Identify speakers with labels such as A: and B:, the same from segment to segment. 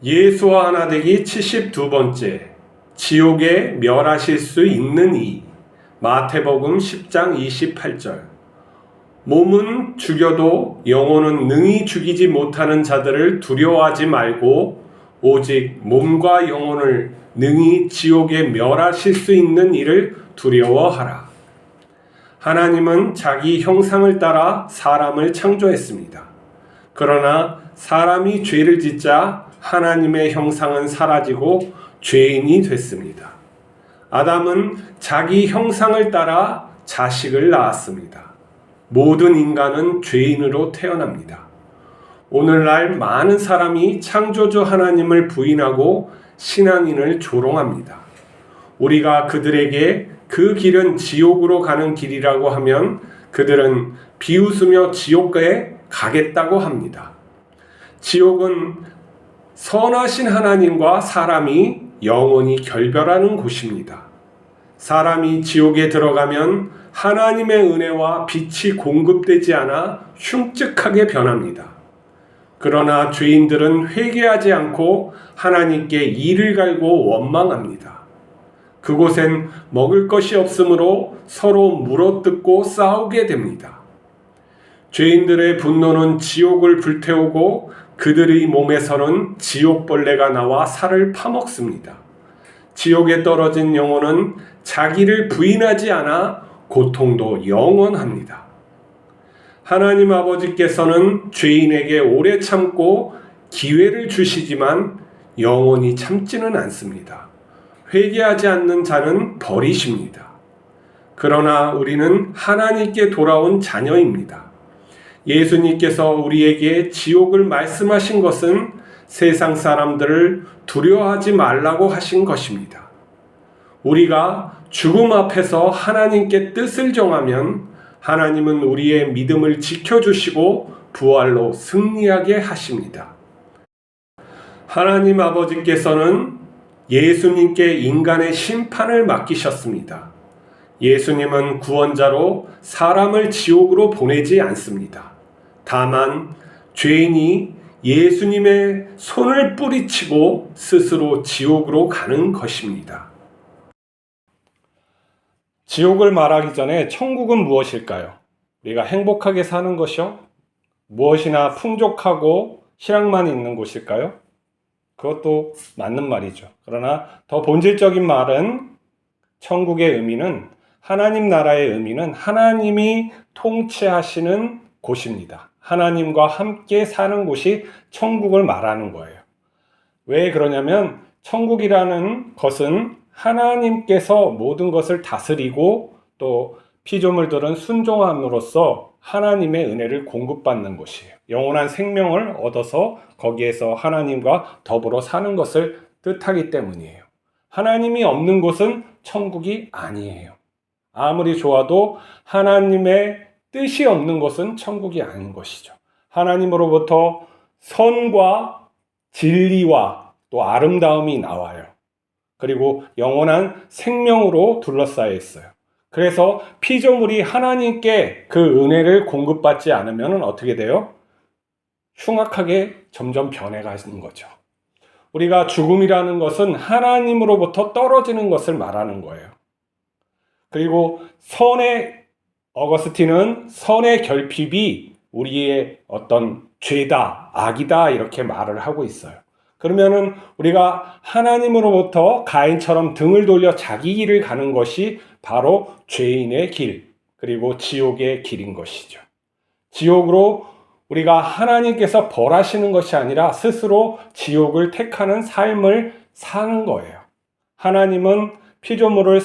A: 예수와 하나 되기 72번째 지옥에 멸하실 수 있는 이. 마태복음 10장 28절. 몸은 죽여도 영혼은 능히 죽이지 못하는 자들을 두려워하지 말고 오직 몸과 영혼을 능히 지옥에 멸하실 수 있는 이를 두려워하라. 하나님은 자기 형상을 따라 사람을 창조했습니다. 그러나 사람이 죄를 짓자 하나님의 형상은 사라지고 죄인이 됐습니다. 아담은 자기 형상을 따라 자식을 낳았습니다. 모든 인간은 죄인으로 태어납니다. 오늘날 많은 사람이 창조주 하나님을 부인하고 신앙인을 조롱합니다. 우리가 그들에게 그 길은 지옥으로 가는 길이라고 하면 그들은 비웃으며 지옥에 가겠다고 합니다. 지옥은 선하신 하나님과 사람이 영원히 결별하는 곳입니다. 사람이 지옥에 들어가면 하나님의 은혜와 빛이 공급되지 않아 흉측하게 변합니다. 그러나 죄인들은 회개하지 않고 하나님께 이를 갈고 원망합니다. 그곳엔 먹을 것이 없으므로 서로 물어뜯고 싸우게 됩니다. 죄인들의 분노는 지옥을 불태우고 그들의 몸에서는 지옥벌레가 나와 살을 파먹습니다. 지옥에 떨어진 영혼은 자기를 부인하지 않아 고통도 영원합니다. 하나님 아버지께서는 죄인에게 오래 참고 기회를 주시지만 영원히 참지는 않습니다. 회개하지 않는 자는 버리십니다. 그러나 우리는 하나님께 돌아온 자녀입니다. 예수님께서 우리에게 지옥을 말씀하신 것은 세상 사람들을 두려워하지 말라고 하신 것입니다. 우리가 죽음 앞에서 하나님께 뜻을 정하면 하나님은 우리의 믿음을 지켜주시고 부활로 승리하게 하십니다. 하나님 아버지께서는 예수님께 인간의 심판을 맡기셨습니다. 예수님은 구원자로 사람을 지옥으로 보내지 않습니다. 다만 죄인이 예수님의 손을 뿌리치고 스스로 지옥으로 가는 것입니다. 지옥을 말하기 전에 천국은 무엇일까요? 우리가 행복하게 사는 것이요? 무엇이나 풍족하고 희락만 있는 곳일까요? 그것도 맞는 말이죠. 그러나 더 본질적인 말은 천국의 의미는 하나님 나라의 의미는 하나님이 통치하시는 곳입니다. 하나님과 함께 사는 곳이 천국을 말하는 거예요. 왜 그러냐면 천국이라는 것은 하나님께서 모든 것을 다스리고 또 피조물들은 순종함으로써 하나님의 은혜를 공급받는 곳이에요. 영원한 생명을 얻어서 거기에서 하나님과 더불어 사는 것을 뜻하기 때문이에요. 하나님이 없는 곳은 천국이 아니에요. 아무리 좋아도 하나님의 뜻이 없는 것은 천국이 아닌 것이죠. 하나님으로부터 선과 진리와 또 아름다움이 나와요. 그리고 영원한 생명으로 둘러싸여 있어요. 그래서 피조물이 하나님께 그 은혜를 공급받지 않으면 어떻게 돼요? 흉악하게 점점 변해가는 거죠. 우리가 죽음이라는 것은 하나님으로부터 떨어지는 것을 말하는 거예요. 그리고 어거스틴은 선의 결핍이 우리의 어떤 죄다, 악이다 이렇게 말을 하고 있어요. 그러면은 우리가 하나님으로부터 가인처럼 등을 돌려 자기 길을 가는 것이 바로 죄인의 길, 그리고 지옥의 길인 것이죠. 지옥으로 우리가 하나님께서 벌하시는 것이 아니라 스스로 지옥을 택하는 삶을 사는 거예요. 하나님은 피조물을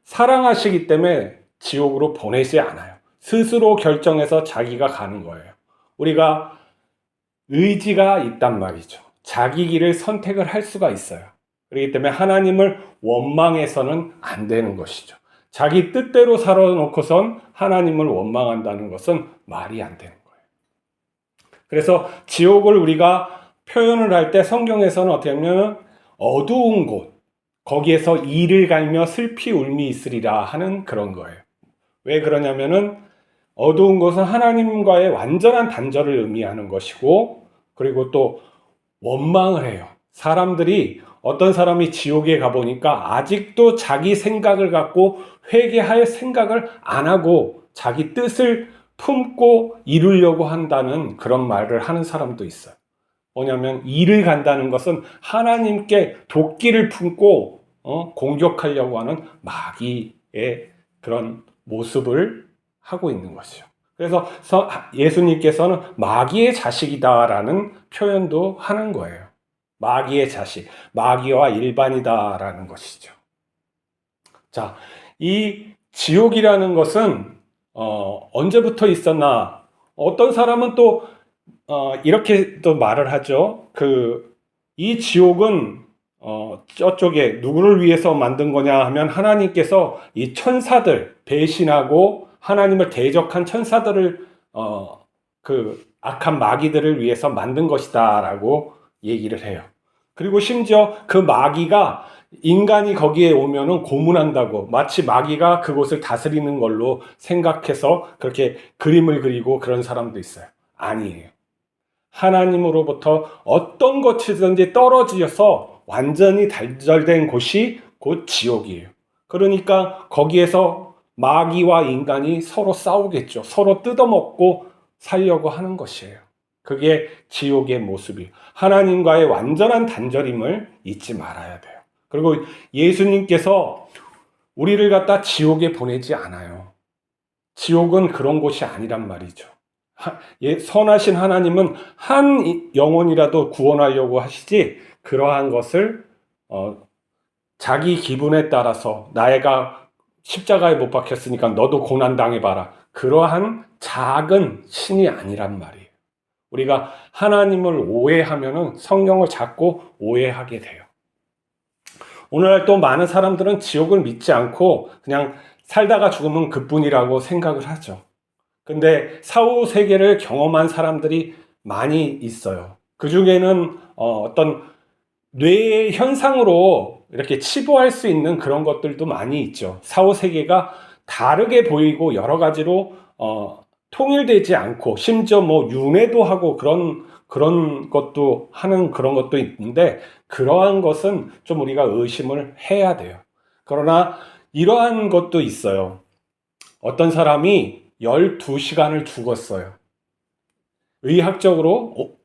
A: 사랑하시기 때문에 지옥으로 보내지 않아요. 스스로 결정해서 자기가 가는 거예요. 우리가 의지가 있단 말이죠. 자기 길을 선택을 할 수가 있어요. 그렇기 때문에 하나님을 원망해서는 안 되는 것이죠. 자기 뜻대로 살아놓고선 하나님을 원망한다는 것은 말이 안 되는 거예요. 그래서 지옥을 우리가 표현을 할 때 성경에서는 어떻게 하면 어두운 곳, 거기에서 이를 갈며 슬피 울미 있으리라 하는 그런 거예요. 왜 그러냐면은 어두운 곳은 하나님과의 완전한 단절을 의미하는 것이고, 그리고 또 원망을 해요. 사람들이 어떤 사람이 지옥에 가보니까 아직도 자기 생각을 갖고 회개할 생각을 안 하고 자기 뜻을 품고 이루려고 한다는 그런 말을 하는 사람도 있어요. 뭐냐면 일을 간다는 것은 하나님께 도끼를 품고 공격하려고 하는 마귀의 그런 모습을 하고 있는 것이죠. 그래서 예수님께서는 마귀의 자식이다라는 표현도 하는 거예요. 마귀의 자식, 마귀와 일반이다라는 것이죠. 자, 이 지옥이라는 것은 언제부터 있었나? 어떤 사람은 또 이렇게 또 말을 하죠. 이 지옥은 저쪽에 누구를 위해서 만든 거냐 하면 하나님께서 이 천사들, 배신하고 하나님을 대적한 천사들을 그 악한 마귀들을 위해서 만든 것이다 라고 얘기를 해요. 그리고 심지어 그 마귀가 인간이 거기에 오면은 고문한다고, 마치 마귀가 그곳을 다스리는 걸로 생각해서 그렇게 그림을 그리고 그런 사람도 있어요. 아니에요. 하나님으로부터 어떤 것이든지 떨어져서 완전히 단절된 곳이 곧 지옥이에요. 그러니까 거기에서 마귀와 인간이 서로 싸우겠죠. 서로 뜯어먹고 살려고 하는 것이에요. 그게 지옥의 모습이에요. 하나님과의 완전한 단절임을 잊지 말아야 돼요. 그리고 예수님께서 우리를 갖다 지옥에 보내지 않아요. 지옥은 그런 곳이 아니란 말이죠. 선하신 하나님은 한 영혼이라도 구원하려고 하시지, 그러한 것을 자기 기분에 따라서 나애가 십자가에 못 박혔으니까 너도 고난 당해봐라, 그러한 작은 신이 아니란 말이에요. 우리가 하나님을 오해하면은 성령을 자꾸 오해하게 돼요. 오늘날 또 많은 사람들은 지옥을 믿지 않고 그냥 살다가 죽으면 그뿐이라고 생각을 하죠. 근데 사후 세계를 경험한 사람들이 많이 있어요. 그 중에는 어떤 뇌의 현상으로 이렇게 치부할 수 있는 그런 것들도 많이 있죠. 사후 세계가 다르게 보이고 여러 가지로 통일되지 않고, 심지어 뭐 윤회도 하고 그런 것도 하는 그런 것도 있는데, 그러한 것은 좀 우리가 의심을 해야 돼요. 그러나 이러한 것도 있어요. 어떤 사람이 12시간을 죽었어요. 의학적으로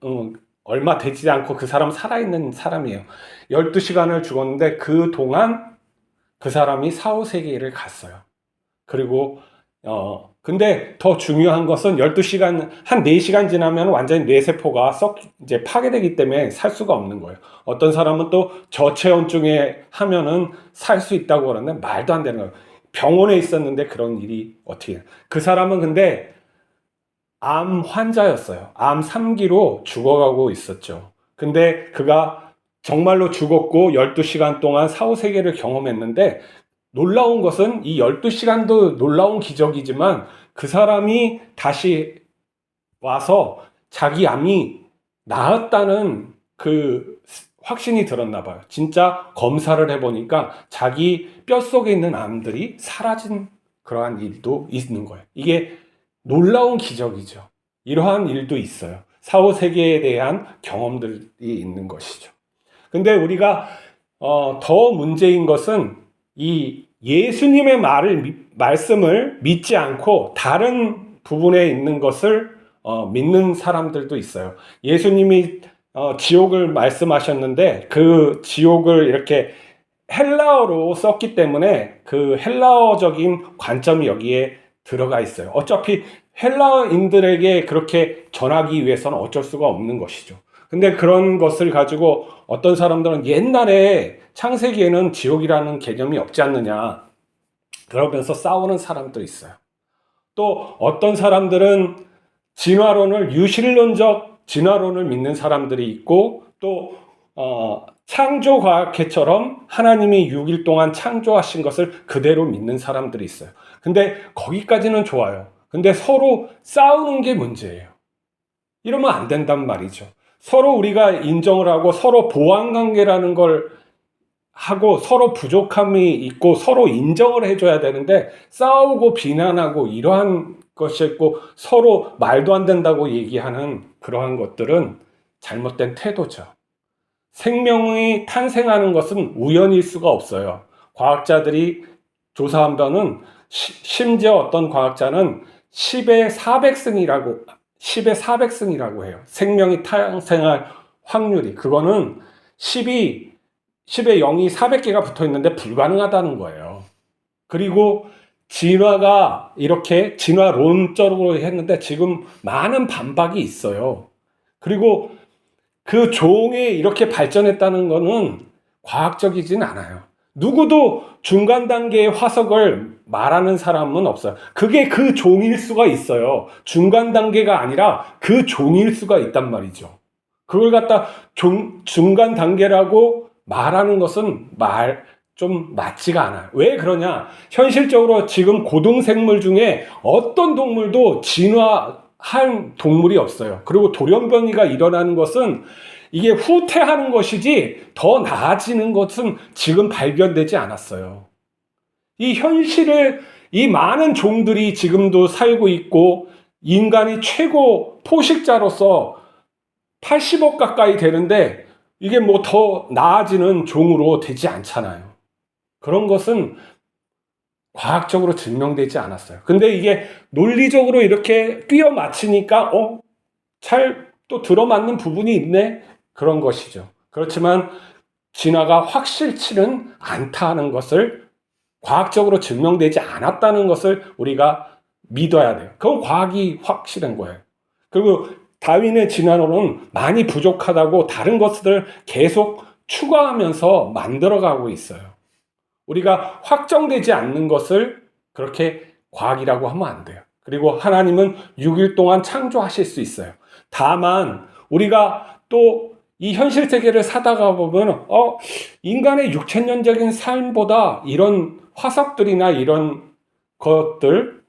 A: 얼마 되지 않고 그 사람 살아있는 사람이에요. 12시간을 죽었는데 그 동안 그 사람이 사후세계를 갔어요. 그리고 근데 더 중요한 것은 12시간, 한 4시간 지나면 완전히 뇌세포가 이제 파괴되기 때문에 살 수가 없는 거예요. 어떤 사람은 또 저체온증에 하면은 살 수 있다고 그러는데 말도 안 되는 거예요. 병원에 있었는데 그런 일이 어떻게 해요? 그 사람은 근데 암 환자였어요. 암 3기로 죽어가고 있었죠. 근데 그가 정말로 죽었고 12시간 동안 사후세계를 경험했는데, 놀라운 것은 이 12시간도 놀라운 기적이지만 그 사람이 다시 와서 자기 암이 나았다는 그 확신이 들었나 봐요. 진짜 검사를 해보니까 자기 뼛속에 있는 암들이 사라진 그러한 일도 있는 거예요. 이게 놀라운 기적이죠. 이러한 일도 있어요. 사후세계에 대한 경험들이 있는 것이죠. 근데 우리가 더 문제인 것은 이 예수님의 말씀을 믿지 않고 다른 부분에 있는 것을 믿는 사람들도 있어요. 예수님이 지옥을 말씀하셨는데 그 지옥을 이렇게 헬라어로 썼기 때문에 그 헬라어적인 관점이 여기에 들어가 있어요. 어차피 헬라인들에게 그렇게 전하기 위해서는 어쩔 수가 없는 것이죠. 근데 그런 것을 가지고 어떤 사람들은 옛날에 창세기에는 지옥이라는 개념이 없지 않느냐 그러면서 싸우는 사람도 있어요. 또 어떤 사람들은 진화론을, 유실론적 진화론을 믿는 사람들이 있고, 또 창조과학회처럼 하나님이 6일 동안 창조하신 것을 그대로 믿는 사람들이 있어요. 근데 거기까지는 좋아요. 근데 서로 싸우는 게 문제예요. 이러면 안 된단 말이죠. 서로 우리가 인정을 하고 서로 보완관계라는 걸 하고 서로 부족함이 있고 서로 인정을 해줘야 되는데, 싸우고 비난하고 이러한 것이 있고 서로 말도 안 된다고 얘기하는 그러한 것들은 잘못된 태도죠. 생명이 탄생하는 것은 우연일 수가 없어요. 과학자들이 조사한 바는 심지어 어떤 과학자는 10의 400승이라고 해요. 생명이 탄생할 확률이. 그거는 10의 0이 400개가 붙어 있는데 불가능하다는 거예요. 그리고 진화가 이렇게 진화론적으로 했는데 지금 많은 반박이 있어요. 그리고 그 종이 이렇게 발전했다는 거는 과학적이진 않아요. 누구도 중간 단계의 화석을 말하는 사람은 없어요. 그게 그 종일 수가 있어요. 중간 단계가 아니라 그 종일 수가 있단 말이죠. 그걸 갖다 중간 단계라고 말하는 것은 좀 맞지가 않아요. 왜 그러냐? 현실적으로 지금 고등생물 중에 어떤 동물도 진화한 동물이 없어요. 그리고 돌연변이가 일어나는 것은 이게 후퇴하는 것이지 더 나아지는 것은 지금 발견되지 않았어요. 이 현실을 이 많은 종들이 지금도 살고 있고 인간이 최고 포식자로서 80억 가까이 되는데 이게 뭐 더 나아지는 종으로 되지 않잖아요. 그런 것은 과학적으로 증명되지 않았어요. 근데 이게 논리적으로 이렇게 끼워 맞추니까 잘 또 들어맞는 부분이 있네? 그런 것이죠. 그렇지만 진화가 확실치는 않다는 것을, 과학적으로 증명되지 않았다는 것을 우리가 믿어야 돼요. 그건 과학이 확실한 거예요. 그리고 다윈의 진화론은 많이 부족하다고 다른 것들을 계속 추가하면서 만들어가고 있어요. 우리가 확정되지 않는 것을 그렇게 과학이라고 하면 안 돼요. 그리고 하나님은 6일 동안 창조하실 수 있어요. 다만 우리가 또 이 현실 세계를 사다가 보면 인간의 육천년적인 삶보다 이런 화석들이나 이런 것들,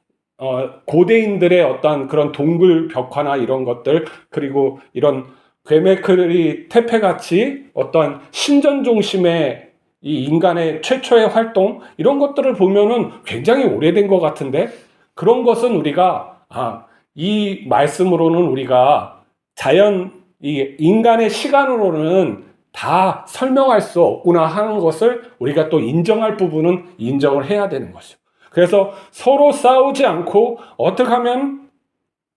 A: 고대인들의 어떤 그런 동굴 벽화나 이런 것들, 그리고 이런 괴메크리 테페같이 어떤 신전 중심의 이 인간의 최초의 활동, 이런 것들을 보면은 굉장히 오래된 것 같은데, 그런 것은 우리가 이 말씀으로는 우리가 이 인간의 시간으로는 다 설명할 수 없구나 하는 것을 우리가 또 인정할 부분은 인정을 해야 되는 것이죠. 그래서 서로 싸우지 않고 어떻게 하면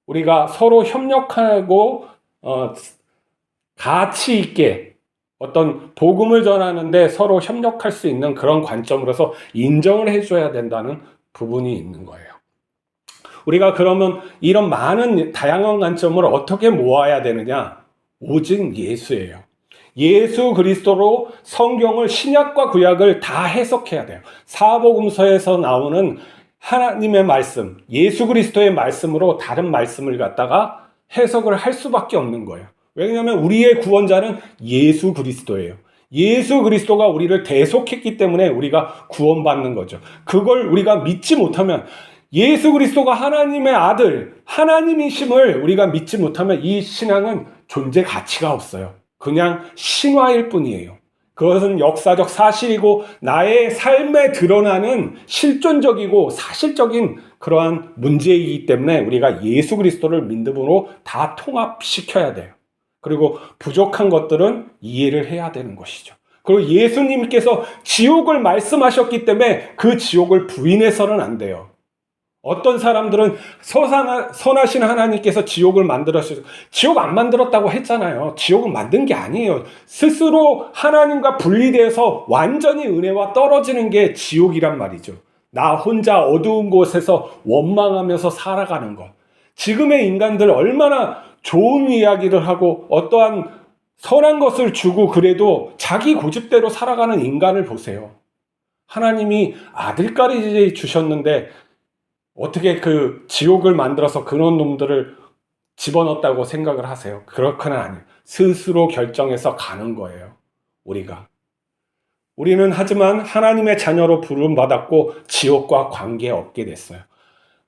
A: 우리가 서로 협력하고 가치 있게 어떤 복음을 전하는데 서로 협력할 수 있는 그런 관점으로서 인정을 해줘야 된다는 부분이 있는 거예요. 우리가 그러면 이런 많은 다양한 관점을 어떻게 모아야 되느냐? 오직 예수예요. 예수 그리스도로 성경을, 신약과 구약을 다 해석해야 돼요. 사복음서에서 나오는 하나님의 말씀, 예수 그리스도의 말씀으로 다른 말씀을 갖다가 해석을 할 수밖에 없는 거예요. 왜냐하면 우리의 구원자는 예수 그리스도예요. 예수 그리스도가 우리를 대속했기 때문에 우리가 구원받는 거죠. 그걸 우리가 믿지 못하면, 예수 그리스도가 하나님의 아들, 하나님이심을 우리가 믿지 못하면 이 신앙은 존재 가치가 없어요. 그냥 신화일 뿐이에요. 그것은 역사적 사실이고 나의 삶에 드러나는 실존적이고 사실적인 그러한 문제이기 때문에 우리가 예수 그리스도를 믿음으로 다 통합시켜야 돼요. 그리고 부족한 것들은 이해를 해야 되는 것이죠. 그리고 예수님께서 지옥을 말씀하셨기 때문에 그 지옥을 부인해서는 안 돼요. 어떤 사람들은 선하신 하나님께서 지옥을 만들었어요. 지옥 안 만들었다고 했잖아요. 지옥은 만든 게 아니에요. 스스로 하나님과 분리돼서 완전히 은혜와 떨어지는 게 지옥이란 말이죠. 나 혼자 어두운 곳에서 원망하면서 살아가는 것. 지금의 인간들 얼마나 좋은 이야기를 하고 어떠한 선한 것을 주고 그래도 자기 고집대로 살아가는 인간을 보세요. 하나님이 아들까지 주셨는데 어떻게 그 지옥을 만들어서 그런 놈들을 집어넣었다고 생각을 하세요? 그렇게는 아니에요. 스스로 결정해서 가는 거예요. 우리는 하지만 하나님의 자녀로 부름받았고 지옥과 관계없게 됐어요.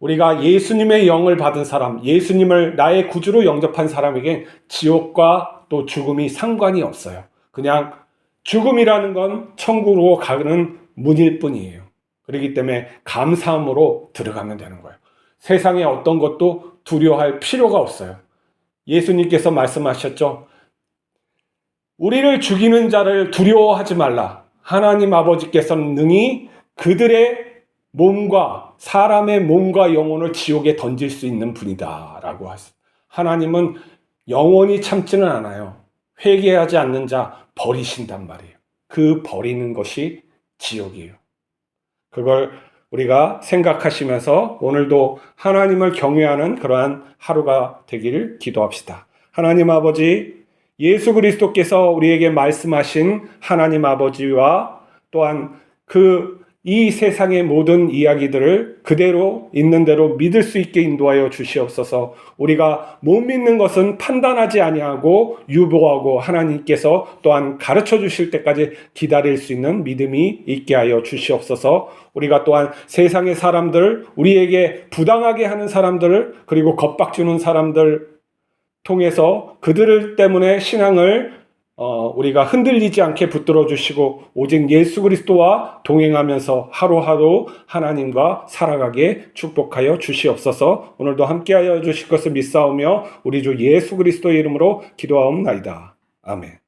A: 우리가 예수님의 영을 받은 사람, 예수님을 나의 구주로 영접한 사람에게 지옥과 또 죽음이 상관이 없어요. 그냥 죽음이라는 건 천국으로 가는 문일 뿐이에요. 그렇기 때문에 감사함으로 들어가면 되는 거예요. 세상에 어떤 것도 두려워할 필요가 없어요. 예수님께서 말씀하셨죠. 우리를 죽이는 자를 두려워하지 말라. 하나님 아버지께서는 능히 그들의 몸과 사람의 몸과 영혼을 지옥에 던질 수 있는 분이다 라고 하셨어요. 하나님은 영원히 참지는 않아요. 회개하지 않는 자 버리신단 말이에요. 그 버리는 것이 지옥이에요. 그걸 우리가 생각하시면서 오늘도 하나님을 경외하는 그러한 하루가 되기를 기도합시다. 하나님 아버지, 예수 그리스도께서 우리에게 말씀하신 하나님 아버지와 또한 이 세상의 모든 이야기들을 그대로 있는 대로 믿을 수 있게 인도하여 주시옵소서. 우리가 못 믿는 것은 판단하지 아니하고 유보하고 하나님께서 또한 가르쳐 주실 때까지 기다릴 수 있는 믿음이 있게 하여 주시옵소서. 우리가 또한 세상의 사람들, 우리에게 부당하게 하는 사람들, 그리고 겁박주는 사람들 통해서 그들을 때문에 신앙을 우리가 흔들리지 않게 붙들어 주시고 오직 예수 그리스도와 동행하면서 하루하루 하나님과 살아가게 축복하여 주시옵소서. 오늘도 함께하여 주실 것을 믿사오며 우리 주 예수 그리스도의 이름으로 기도하옵나이다. 아멘.